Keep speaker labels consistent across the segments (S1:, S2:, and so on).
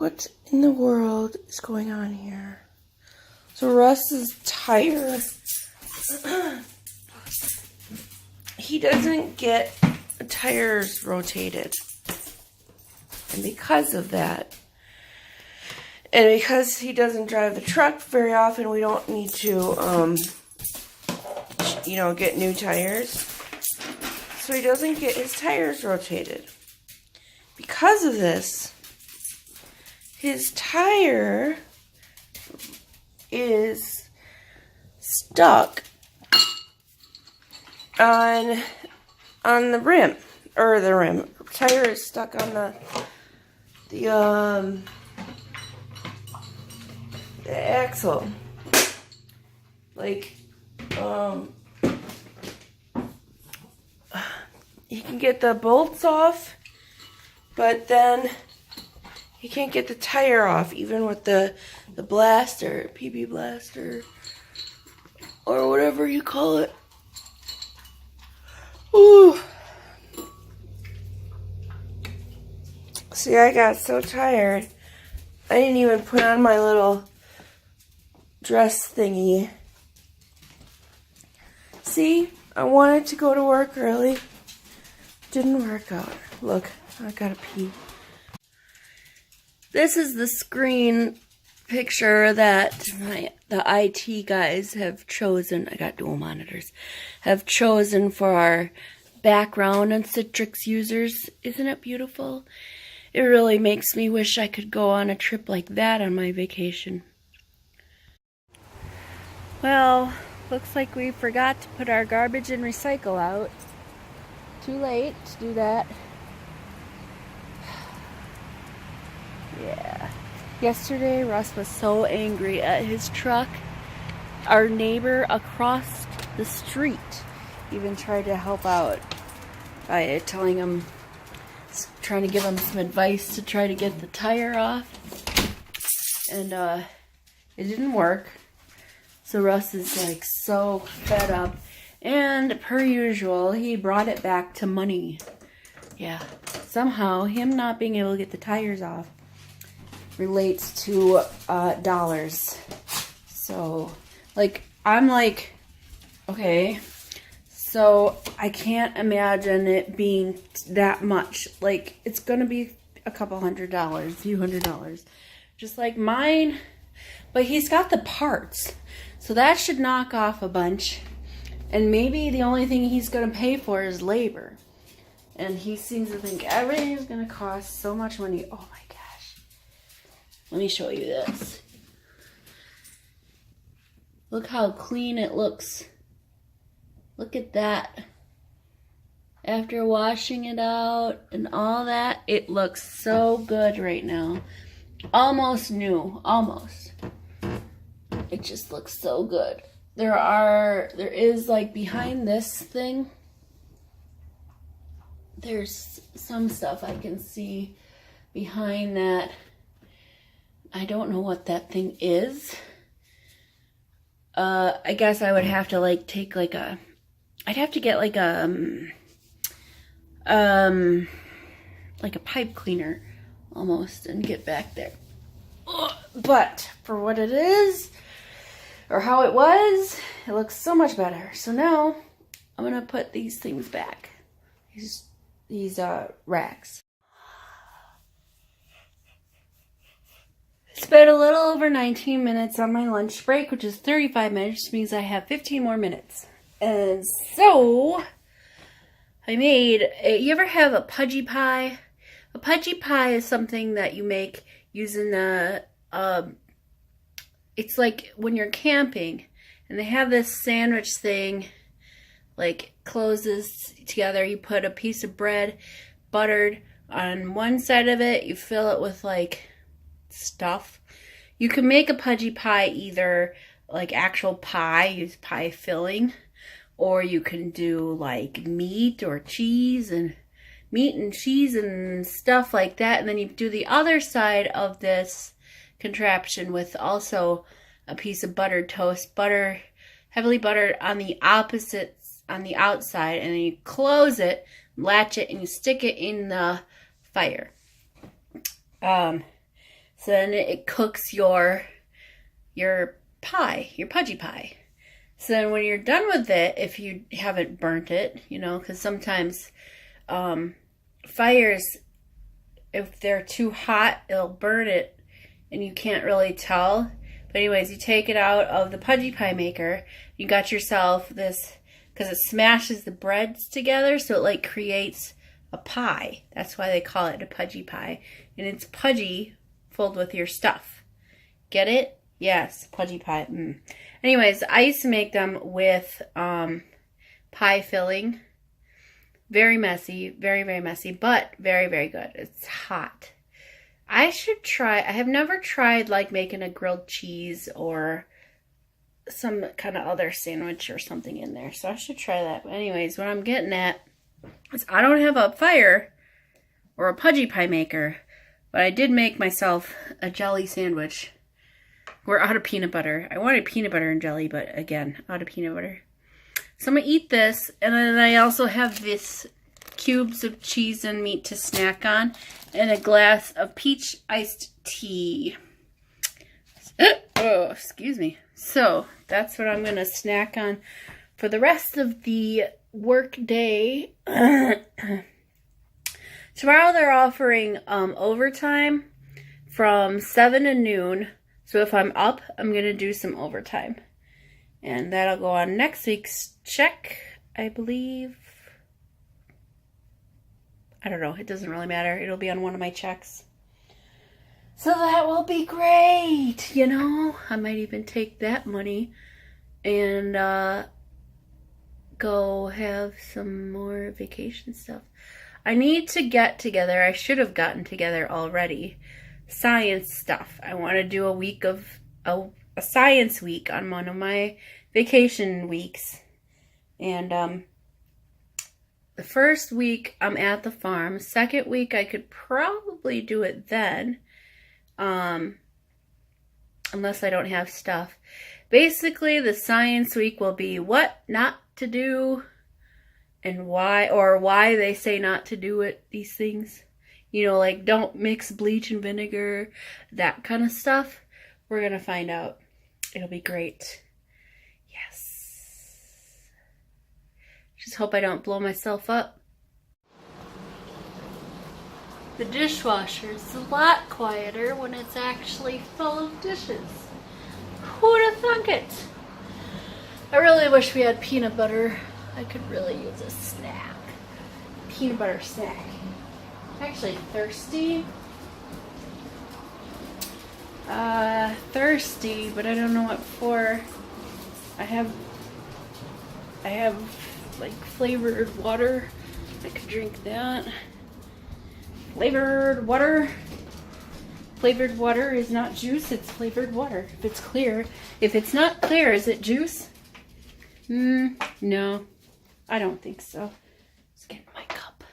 S1: What in the world is going on here? So Russ's tire, he doesn't get tires rotated. And because of that, and because he doesn't drive the truck very often, we don't need to, get new tires. So he doesn't get his tires rotated. Because of this, his tire is stuck on the rim, or the rim. Tire is stuck on the axle. Like, he can get the bolts off, but then he can't get the tire off, even with the blaster, PB blaster, or whatever you call it. Ooh. See, I got so tired, I didn't even put on my little dress thingy. See, I wanted to go to work early. Didn't work out. Look, I gotta pee. This is the screen picture that the IT guys have chosen. I got dual monitors. Have chosen for our background and Citrix users. Isn't it beautiful? It really makes me wish I could go on a trip like that on my vacation. Well, looks like we forgot to put our garbage and recycle out. Too late to do that. Yeah. Yesterday, Russ was so angry at his truck. Our neighbor across the street even tried to help out by trying to give him some advice to try to get the tire off. And it didn't work. So Russ is like so fed up. And per usual, he brought it back to money. Yeah. Somehow, him not being able to get the tires off relates to dollars. So, I'm like, okay, so I can't imagine it being that much. Like, it's gonna be a couple $100, a few $100. Just like mine, but he's got the parts. So that should knock off a bunch. And maybe the only thing he's gonna pay for is labor. And he seems to think everything is gonna cost so much money. Oh my gosh. Let me show you this. Look how clean it looks. Look at that. After washing it out and all that, it looks so good right now. Almost new, almost. It just looks so good. There is like behind this thing, there's some stuff I can see behind that. I don't know what that thing is. I guess I would have to like take like a, I'd have to get like a pipe cleaner almost and get back there. But for what it is, or how it was, it looks so much better. So now I'm gonna put these things back. These racks. It's been a little over 19 minutes on my lunch break, which is 35 minutes, which means I have 15 more minutes. And so I made you ever have a pudgy pie? A pudgy pie is something that you make using it's like when you're camping and they have this sandwich thing, like closes together. You put a piece of bread, buttered on one side of it. You fill it with like stuff. You can make a pudgy pie either like actual pie, use pie filling, or you can do like meat and cheese and stuff like that. And then you do the other side of this contraption with also a piece of buttered toast, heavily buttered on the opposites on the outside, and then you close it, latch it, and you stick it in the fire. So then it cooks your pie, your pudgy pie. So then when you're done with it, if you haven't burnt it, you know, because sometimes fires, if they're too hot, it'll burn it and you can't really tell. But anyways, you take it out of the pudgy pie maker. You got yourself this, because it smashes the breads together, so it like creates a pie. That's why they call it a pudgy pie. And it's pudgy filled with your stuff. Get it? Yes, pudgy pie. Anyways, I used to make them with pie filling. Very messy, very, very messy, but very, very good. It's hot. I should try, I have never tried like making a grilled cheese or some kind of other sandwich or something in there. So I should try that. But anyways, what I'm getting at is I don't have a fire or a pudgy pie maker, but I did make myself a jelly sandwich. We're out of peanut butter. I wanted peanut butter and jelly, but again, out of peanut butter. So I'm going to eat this, and then I also have this cubes of cheese and meat to snack on, and a glass of peach iced tea. Oh, excuse me. So that's what I'm going to snack on for the rest of the work day. Tomorrow they're offering overtime from 7 to noon. So if I'm up, I'm going to do some overtime. And that'll go on next week's check, I believe. I don't know. It doesn't really matter. It'll be on one of my checks. So that will be great. You know, I might even take that money and go have some more vacation stuff. I need to get together. I should have gotten together already. Science stuff. I want to do a week of a science week on one of my vacation weeks. And the first week I'm at the farm. Second week I could probably do it then. Unless I don't have stuff. Basically the science week will be what not to do and why, or why they say not to do it, these things. You know, like don't mix bleach and vinegar, that kind of stuff. We're going to find out. It'll be great. Yes. Just hope I don't blow myself up. The dishwasher is a lot quieter when it's actually full of dishes. Who'd have thunk it? I really wish we had peanut butter. I could really use a snack. Peanut butter snack. I'm actually thirsty. Thirsty, but I don't know what for. I have like flavored water. I could drink that. Flavored water. Flavored water is not juice, it's flavored water. If it's clear. If it's not clear, is it juice? No. I don't think so. Let's get my cup.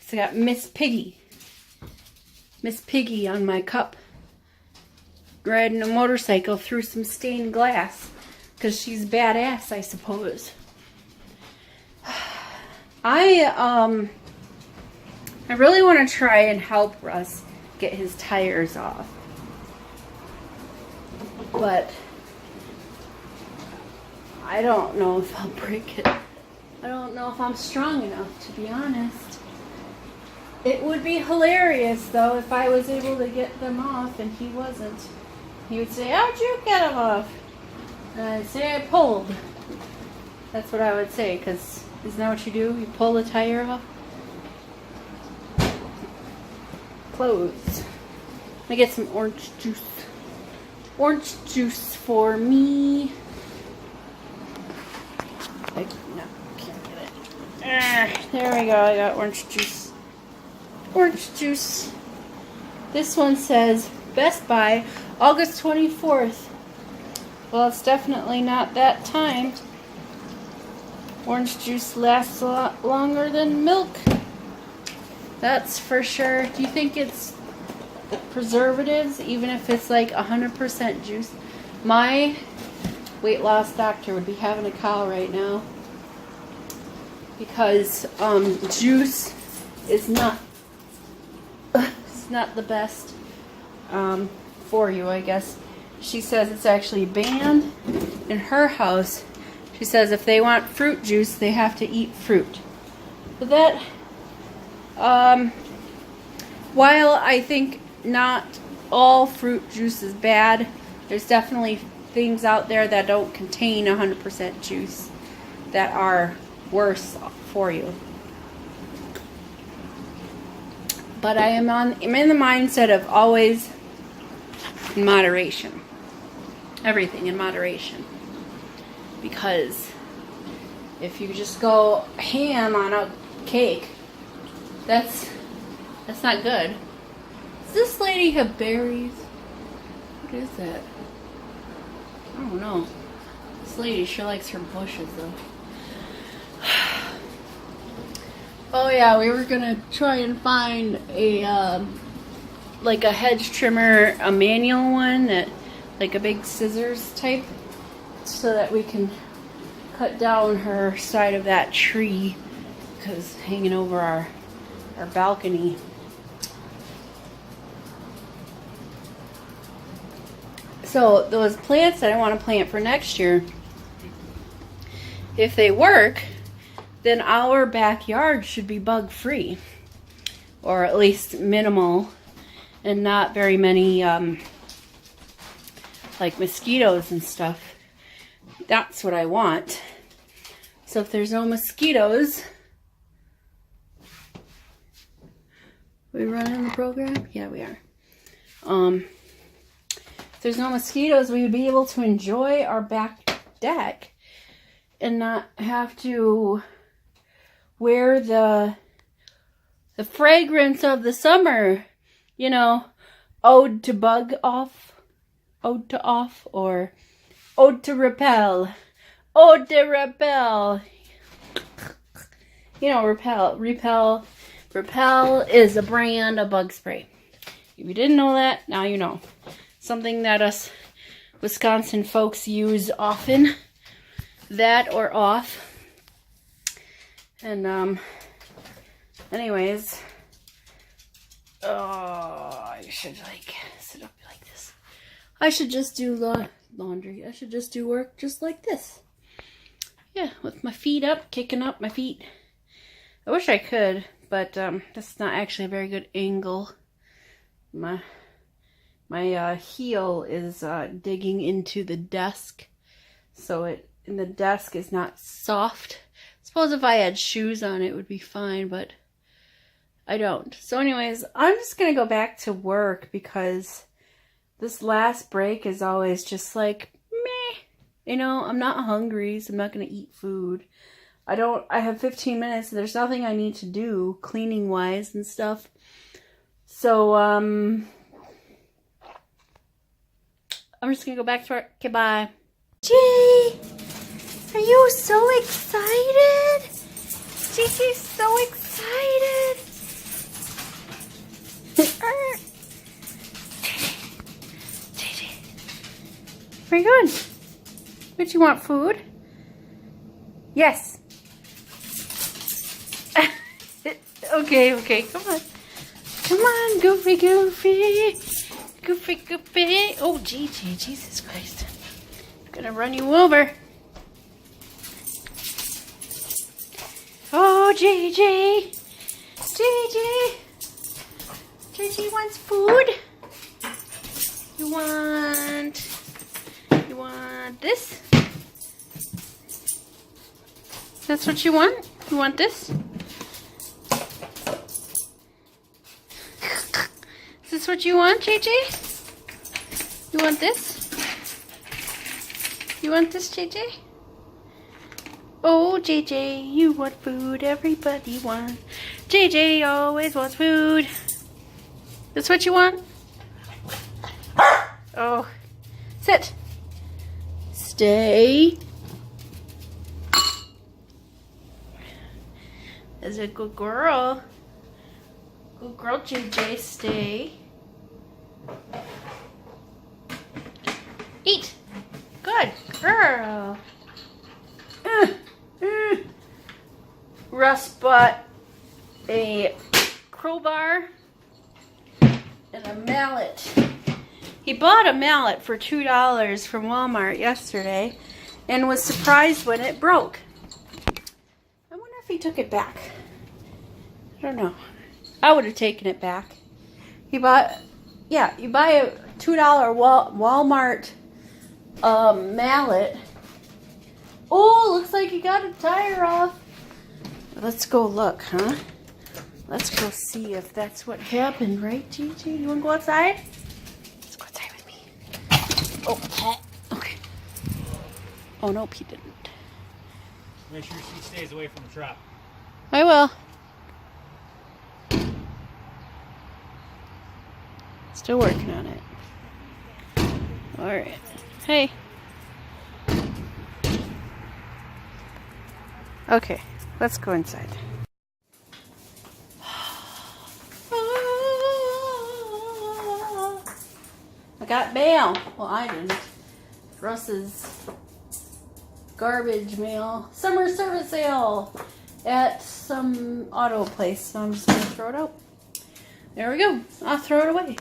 S1: So I got Miss Piggy. Miss Piggy on my cup. Riding a motorcycle through some stained glass. Because she's badass, I suppose. I really want to try and help Russ get his tires off. But I don't know if I'll break it. I don't know if I'm strong enough, to be honest. It would be hilarious, though, if I was able to get them off and he wasn't. He would say, how'd you get them off? And I'd say, I pulled. That's what I would say, because isn't that what you do? You pull the tire off? Clothes. Let me get some orange juice. Orange juice for me. No, can't get it. There we go. I got orange juice. Orange juice. This one says Best Buy, August 24th. Well, it's definitely not that time. Orange juice lasts a lot longer than milk. That's for sure. Do you think it's the preservatives, even if it's like 100% juice? My weight loss doctor would be having a cow right now because juice is not it's not the best for you, I guess. She says it's actually banned in her house. She says if they want fruit juice, they have to eat fruit. But that, while I think not all fruit juice is bad, there's definitely things out there that don't contain 100% juice that are worse for you. But I'm in the mindset of always in moderation. Everything in moderation. Because if you just go ham on a cake, that's not good. Does this lady have berries? What is that? I don't know. This lady sure likes her bushes though. Oh yeah, we were gonna try and find a like a hedge trimmer, a manual one, that like a big scissors type, so that we can cut down her side of that tree because hanging over our balcony. So those plants that I want to plant for next year, if they work, then our backyard should be bug free, or at least minimal, and not very many like mosquitoes and stuff. That's what I want. So if there's no mosquitoes, we running the program? Yeah, we are. If there's no mosquitoes, we would be able to enjoy our back deck and not have to wear the fragrance of the summer, you know, ode to bug off, ode to off, or ode to repel, ode to repel. You know, repel is a brand of bug spray. If you didn't know that, now you know. Something that us Wisconsin folks use often. That or off. And anyways, I should like sit up like this. I should just do laundry. I should just do work just like this. Yeah, with my feet up, kicking up my feet. I wish I could, but that's not actually a very good angle. My heel is digging into the desk, so the desk is not soft. Suppose if I had shoes on it would be fine, but I don't. So anyways, I'm just gonna go back to work because this last break is always just like meh. You know, I'm not hungry, so I'm not gonna eat food. I have 15 minutes and there's nothing I need to do cleaning wise and stuff. So I'm just gonna go back to work. Okay, bye. Gee, are you so excited? Gigi's so excited. Gigi, where you going? Would you want food? Yes. Okay, come on. Come on, Goofy. Goofy. Oh, Gigi, Jesus Christ. I'm gonna run you over. Oh, Gigi. Gigi wants food. You want this? That's what you want? You want this? Is this what you want, JJ? You want this? You want this, JJ? Oh, JJ, you want food. Everybody wants. JJ always wants food. That's what you want? Oh. Sit. Stay. That's a good girl. Good girl, JJ. Stay. Eat. Good girl. Russ bought a crowbar and a mallet He bought a mallet for $2 from Walmart yesterday and was surprised when it broke. I wonder if he took it back. I don't know. I would have taken it back. He bought, yeah, you buy a $2 Walmart mallet. Oh, looks like you got a tire off. Let's go look, huh? Let's go see if that's what happened, right, Gigi? You want to go outside? Let's go outside with me. Oh, okay. Oh, nope, he didn't.
S2: Make sure she stays away from the truck.
S1: I will. Still working on it. All right. Hey. Okay, let's go inside. I got mail. Well, I didn't. Russ's garbage mail. Summer service sale at some auto place. So I'm just going to throw it out. There we go. I'll throw it away.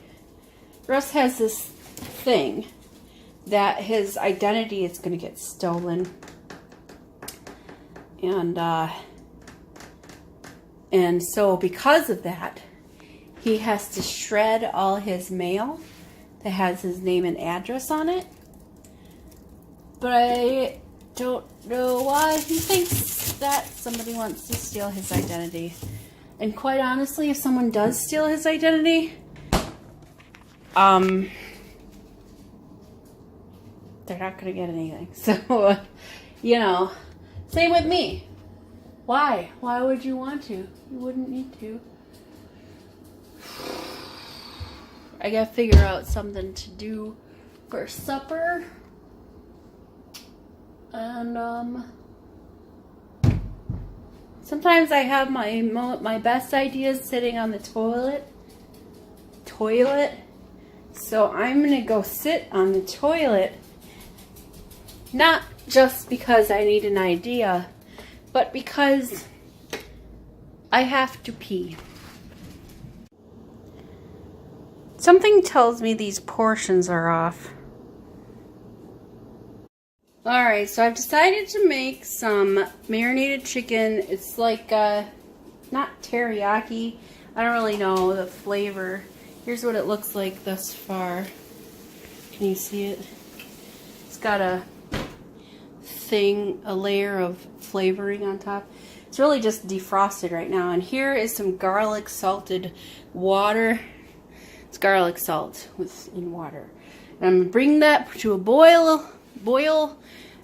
S1: Russ has this thing that his identity is going to get stolen. And so because of that, he has to shred all his mail that has his name and address on it. But I don't know why he thinks that somebody wants to steal his identity. And quite honestly, if someone does steal his identity, they're not going to get anything. So, you know, same with me. Why? Why would you want to? You wouldn't need to. I gotta figure out something to do for supper. And, sometimes I have my best ideas sitting on the toilet. So I'm gonna go sit on the toilet. Not just because I need an idea, but because I have to pee. Something tells me these portions are off. Alright, so I've decided to make some marinated chicken. It's like, not teriyaki. I don't really know the flavor. Here's what it looks like thus far. Can you see it? It's got a layer of flavoring on top. It's really just defrosted right now. And here is some garlic salted water. It's garlic salt in water. And I'm gonna bring that to a boil,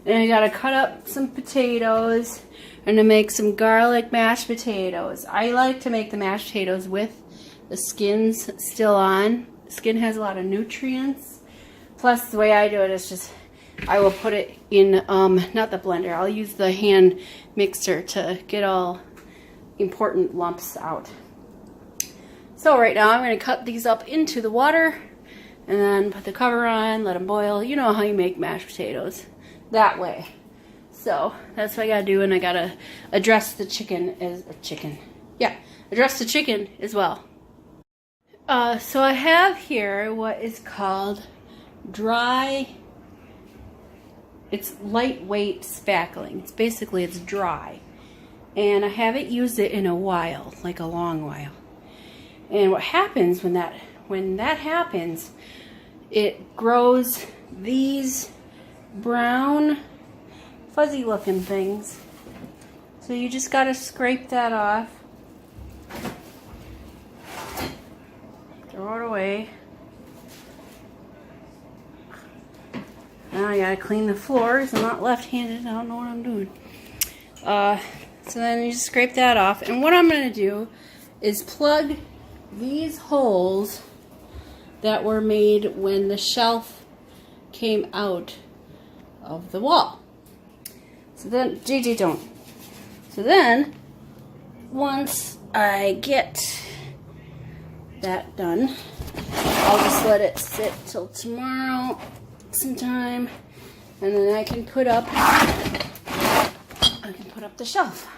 S1: and I gotta cut up some potatoes and to make some garlic mashed potatoes. I like to make the mashed potatoes with the skins still on. The skin has a lot of nutrients. Plus, the way I do it is just, I will put it in, not the blender, I'll use the hand mixer to get all important lumps out. So right now I'm going to cut these up into the water and then put the cover on, let them boil. You know how you make mashed potatoes, that way. So that's what I got to do, and I got to address the chicken address the chicken as well. So I have here what is called dry. It's lightweight spackling. It's dry. And I haven't used it in a while, like a long while. And what happens when that happens, it grows these brown, fuzzy looking things. So you just gotta scrape that off. Throw it away. Now I gotta clean the floors. I'm not left-handed. I don't know what I'm doing. So then you just scrape that off. And what I'm gonna do is plug these holes that were made when the shelf came out of the wall. So then, Gigi, don't. So then, once I get that done, I'll just let it sit till tomorrow sometime, and then I can put up the shelf.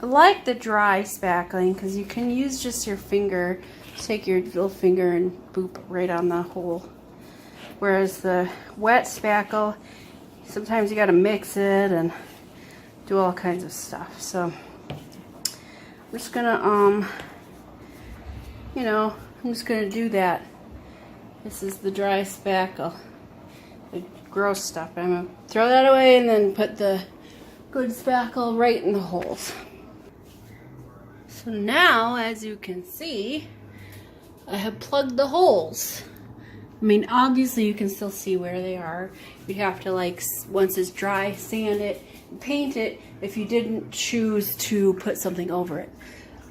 S1: I like the dry spackling because you can use just your finger, take your little finger and boop right on the hole. Whereas the wet spackle, sometimes you gotta mix it and do all kinds of stuff. So I'm just gonna, you know, I'm just gonna do that. This is the dry spackle, the gross stuff. I'm gonna throw that away and then put the good spackle right in the holes. So now, as you can see, I have plugged the holes. I mean, obviously you can still see where they are. You'd have to, like, once it's dry, sand it, and paint it if you didn't choose to put something over it.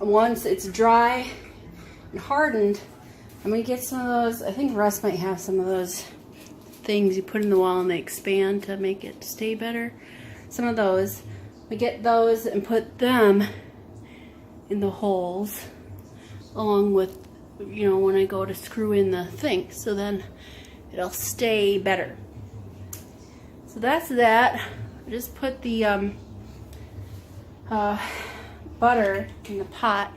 S1: Once it's dry and hardened, I'm gonna get some of those. I think Russ might have some of those things you put in the wall and they expand to make it stay better. Some of those. We get those and put them in the holes along with, you know, when I go to screw in the thing, so then it'll stay better. So that's that. I just put the butter in the pot.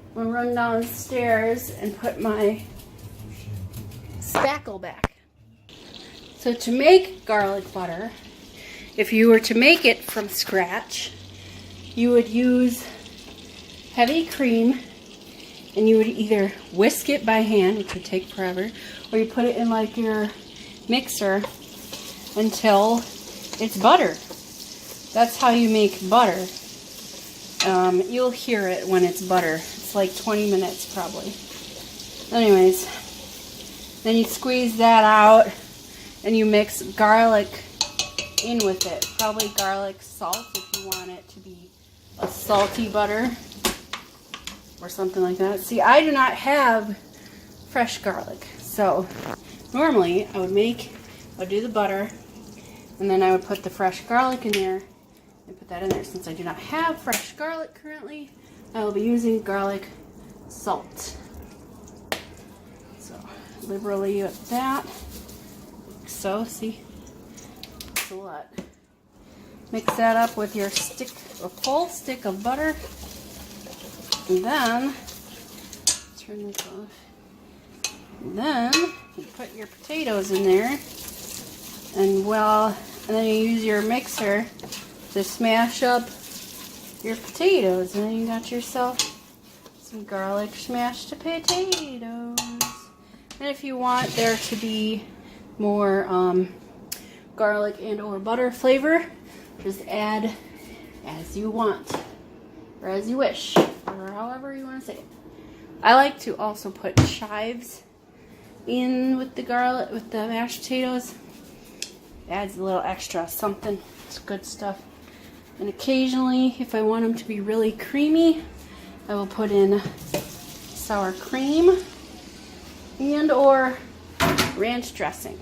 S1: I'm gonna run downstairs and put my spackle back. So to make garlic butter, if you were to make it from scratch, you would use heavy cream, and you would either whisk it by hand, which would take forever, or you put it in like your mixer until it's butter. That's how you make butter. You'll hear it when it's butter. It's like 20 minutes probably. Anyways, then you squeeze that out and you mix garlic in with it. Probably garlic salt if you want it to be a salty butter or something like that. See, I do not have fresh garlic, so normally I would do the butter and then I would put the fresh garlic in there and put that in there. Since I do not have fresh garlic currently, I will be using garlic salt. So liberally with that. So see, that's a lot. Mix that up with your stick, a full stick of butter, and then turn this off. And then you put your potatoes in there, and then you use your mixer to smash up your potatoes, and then you got yourself some garlic smashed potatoes. And if you want there to be more garlic and or butter flavor, just add as you want or as you wish, or however you want to say it. I like to also put chives in with the garlic, with the mashed potatoes. Adds a little extra something. It's good stuff. And occasionally, if I want them to be really creamy, I will put in sour cream and or ranch dressing.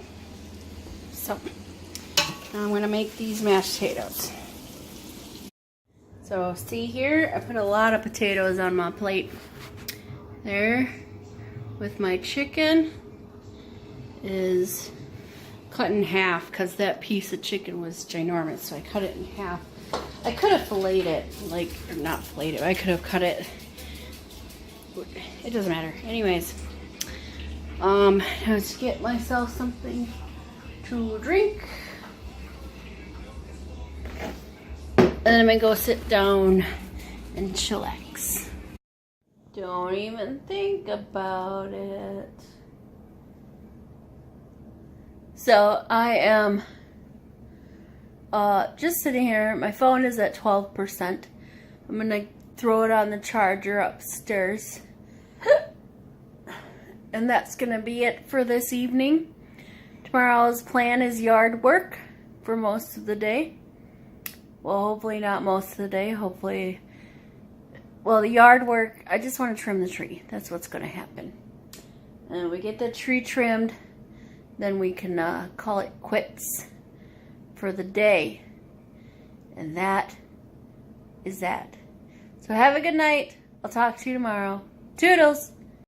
S1: So now I'm going to make these mashed potatoes. So see here, I put a lot of potatoes on my plate. There, with my chicken is cut in half because that piece of chicken was ginormous, so I cut it in half. I could have filleted it, like, or not filleted it, I could have cut it. It doesn't matter. Anyways, let's get myself something to drink. And then I'm gonna go sit down and chillax. Don't even think about it. So I am just sitting here. My phone is at 12%. I'm gonna throw it on the charger upstairs. And that's gonna be it for this evening. Tomorrow's plan is yard work for most of the day. Well, hopefully not most of the day. Hopefully, well, the yard work, I just want to trim the tree. That's what's going to happen. And we get the tree trimmed, then we can call it quits for the day. And that is that. So have a good night. I'll talk to you tomorrow. Toodles!